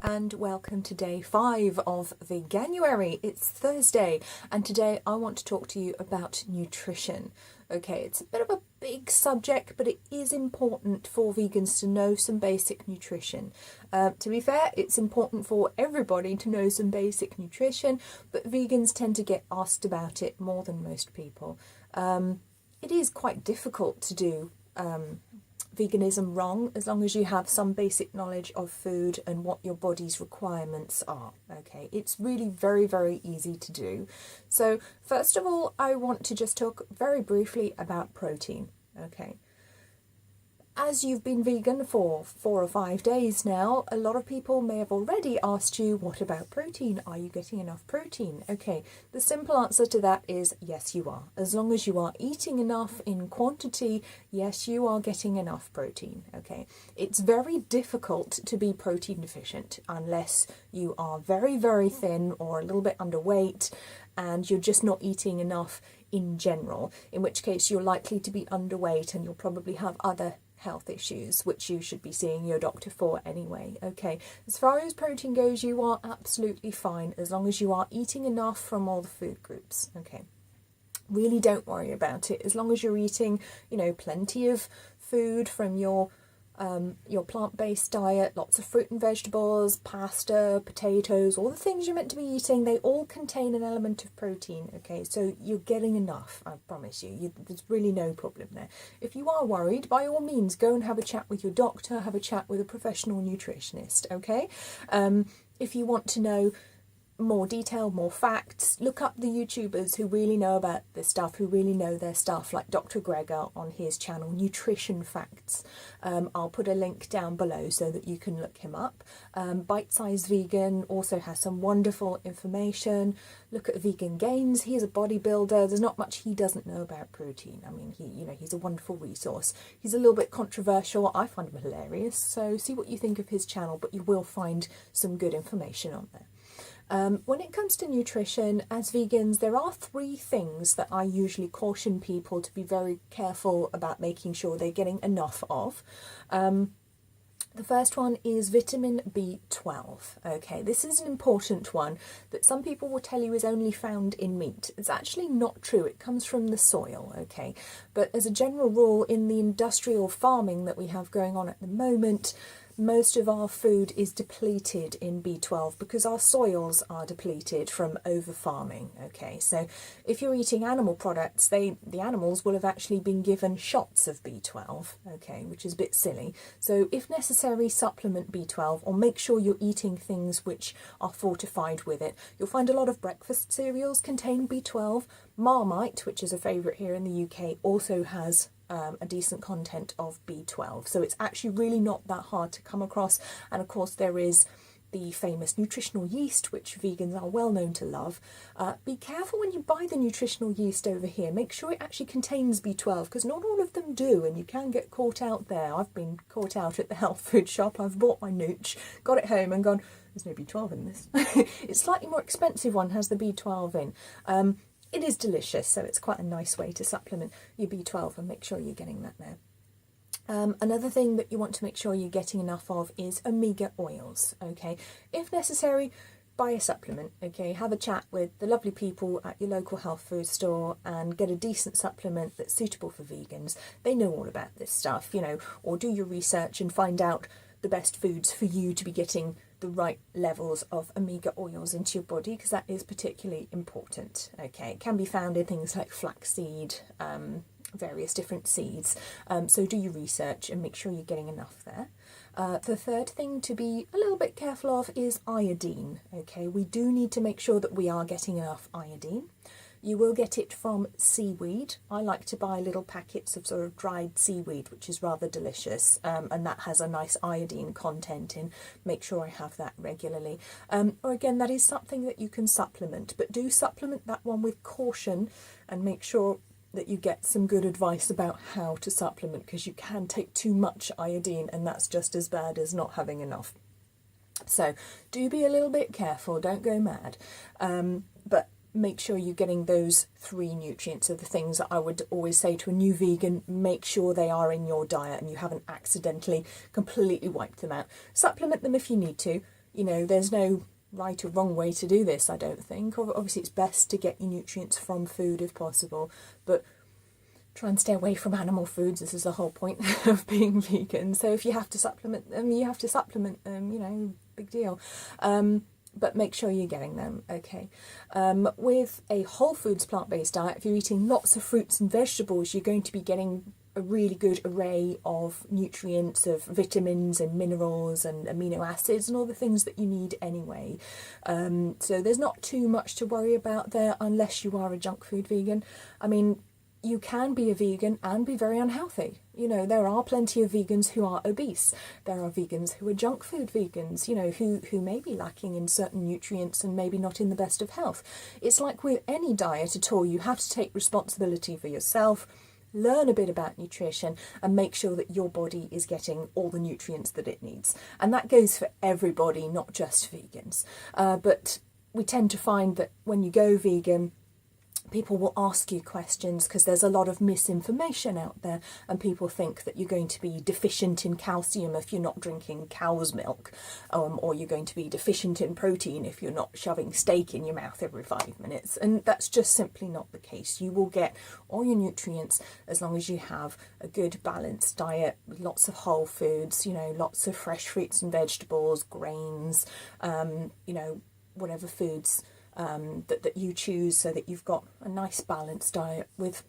and welcome to day 5 of Veganuary. It's Thursday and today I want to talk to you about nutrition. Okay, it's a bit of a big subject, but it is important for vegans to know some basic nutrition. To be fair, it's important for everybody to know some basic nutrition, but vegans tend to get asked about it more than most people. It is quite difficult to do veganism wrong as long as you have some basic knowledge of food and what your body's requirements are. Okay, it's really very easy to do. So first of all, I want to just talk very briefly about protein. Okay, as you've been vegan for 4 or 5 days now, a lot of people may have already asked you, what about protein? Are you getting enough protein? Okay, the simple answer to that is yes, you are. As long as you are eating enough in quantity, yes, you are getting enough protein. Okay, it's very difficult to be protein deficient unless you are very thin or a little bit underweight and you're just not eating enough in general, in which case you're likely to be underweight and you'll probably have other health issues, which you should be seeing your doctor for anyway. Okay, as far as protein goes, you are absolutely fine as long as you are eating enough from all the food groups. Okay, really don't worry about it as long as you're eating, you know, plenty of food from your plant-based diet, lots of fruit and vegetables, pasta, potatoes, all the things you're meant to be eating, they all contain an element of protein. Okay, so you're getting enough, I promise you. There's really no problem there. If you are worried, by all means, go and have a chat with your doctor, have a chat with a professional nutritionist. Okay, if you want to know more detail, more facts, look up the YouTubers who really know about this stuff, who really know their stuff, like Dr. Gregor on his channel, Nutrition Facts. I'll put a link down below so that you can look him up. Bite Size Vegan also has some wonderful information. Look at Vegan Gains. He's a bodybuilder. There's not much he doesn't know about protein. I mean, he's a wonderful resource. He's a little bit controversial. I find him hilarious. So see what you think of his channel, but you will find some good information on there. When it comes to nutrition, as vegans, there are 3 things that I usually caution people to be very careful about making sure they're getting enough of. The first one is vitamin B12. Okay, this is an important one that some people will tell you is only found in meat. It's actually not true. It comes from the soil, okay? But as a general rule, in the industrial farming that we have going on at the moment, most of our food is depleted in B12 because our soils are depleted from over farming. Okay, so if you're eating animal products, the animals will have actually been given shots of B12, okay, which is a bit silly. So if necessary, supplement B12 or make sure you're eating things which are fortified with it. You'll find a lot of breakfast cereals contain B12. Marmite, which is a favourite here in the UK, also has a decent content of B12, so it's actually really not that hard to come across. And of course there is the famous nutritional yeast, which vegans are well known to love. Be careful when you buy the nutritional yeast over here. Make sure it actually contains B12 because not all of them do, and you can get caught out there. I've been caught out at the health food shop. I've bought my nooch, got it home and gone, there's no B12 in this. It's slightly more expensive one has the B12 in. It is delicious, so it's quite a nice way to supplement your B12 and make sure you're getting that there. Another thing that you want to make sure you're getting enough of is omega oils, okay? If necessary, buy a supplement, okay? Have a chat with the lovely people at your local health food store and get a decent supplement that's suitable for vegans. They know all about this stuff, you know, or do your research and find out the best foods for you to be getting the right levels of omega oils into your body, because that is particularly important. Okay, it can be found in things like flaxseed, various different seeds, so do your research and make sure you're getting enough there. The third thing to be a little bit careful of is iodine. Okay, we do need to make sure that we are getting enough iodine. You will get it from seaweed. I like to buy little packets of sort of dried seaweed, which is rather delicious, and that has a nice iodine content in. Make sure I have that regularly. Or again, that is something that you can supplement, but do supplement that one with caution and make sure that you get some good advice about how to supplement, because you can take too much iodine and that's just as bad as not having enough. So do be a little bit careful, don't go mad. But make sure you're getting those 3 nutrients are the things that I would always say to a new vegan. Make sure they are in your diet and you haven't accidentally completely wiped them out. Supplement them if you need to. you know, there's no right or wrong way to do this, I don't think. Obviously it's best to get your nutrients from food if possible, but try and stay away from animal foods. This is the whole point of being vegan. So if you have to supplement them, you have to supplement them, you know, big deal. But make sure you're getting them, okay. With a whole foods plant-based diet, if you're eating lots of fruits and vegetables, you're going to be getting a really good array of nutrients, of vitamins and minerals and amino acids and all the things that you need anyway. So there's not too much to worry about there unless you are a junk food vegan. I mean, you can be a vegan and be very unhealthy. You know, there are plenty of vegans who are obese. There are vegans who are junk food vegans, you know, who may be lacking in certain nutrients and maybe not in the best of health. It's like with any diet at all, you have to take responsibility for yourself, learn a bit about nutrition and make sure that your body is getting all the nutrients that it needs. And that goes for everybody, not just vegans. But we tend to find that when you go vegan, people will ask you questions because there's a lot of misinformation out there, and people think that you're going to be deficient in calcium if you're not drinking cow's milk, or you're going to be deficient in protein if you're not shoving steak in your mouth every 5 minutes. And that's just simply not the case. You will get all your nutrients as long as you have a good balanced diet with lots of whole foods, you know, lots of fresh fruits and vegetables, grains, you know, whatever foods that you choose, so that you've got a nice balanced diet with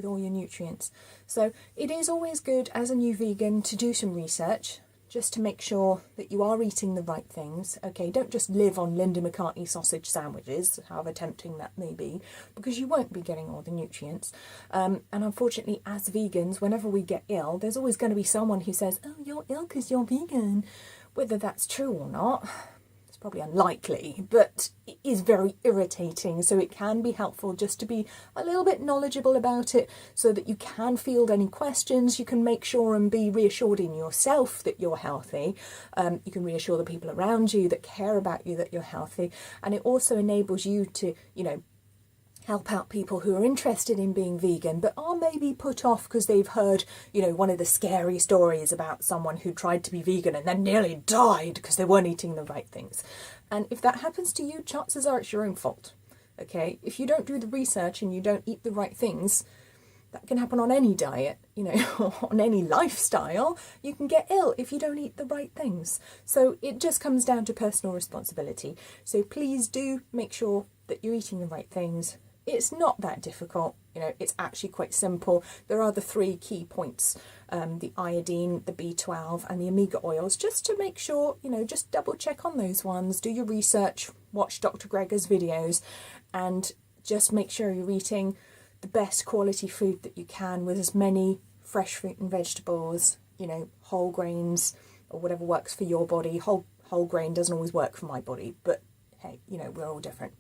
all your nutrients. So it is always good as a new vegan to do some research just to make sure that you are eating the right things. Okay, don't just live on Linda McCartney sausage sandwiches, however tempting that may be, because you won't be getting all the nutrients. And unfortunately, as vegans, whenever we get ill, there's always going to be someone who says, oh, you're ill because you're vegan. Whether that's true or not, probably unlikely, but it is very irritating, so it can be helpful just to be a little bit knowledgeable about it so that you can field any questions. You can make sure and be reassured in yourself that you're healthy. You can reassure the people around you that care about you that you're healthy, and it also enables you to, you know, help out people who are interested in being vegan but are maybe put off because they've heard, you know, one of the scary stories about someone who tried to be vegan and then nearly died because they weren't eating the right things. And if that happens to you, chances are it's your own fault. Okay, if you don't do the research and you don't eat the right things, that can happen on any diet, you know, on any lifestyle. You can get ill if you don't eat the right things. So it just comes down to personal responsibility. So please do make sure that you're eating the right things. It's not that difficult, you know, it's actually quite simple. There are the 3 key points, the iodine, the B12 and the omega oils, just to make sure, you know, just double check on those ones, do your research, watch Dr. Greger's videos, and just make sure you're eating the best quality food that you can with as many fresh fruit and vegetables, you know, whole grains or whatever works for your body. Whole grain doesn't always work for my body, but hey, you know, we're all different.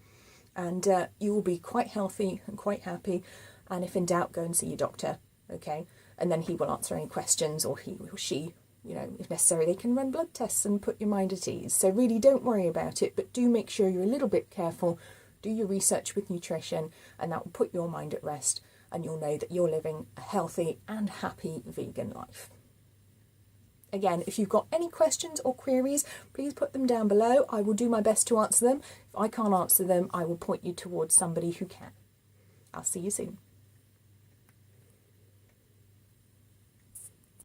And you will be quite healthy and quite happy. And if in doubt, go and see your doctor, okay? And then he will answer any questions, or he or she, you know, if necessary, they can run blood tests and put your mind at ease. So really don't worry about it, but do make sure you're a little bit careful. Do your research with nutrition, and that will put your mind at rest, and you'll know that you're living a healthy and happy vegan life. Again, if you've got any questions or queries, please put them down below. I will do my best to answer them. If I can't answer them, I will point you towards somebody who can. I'll see you soon.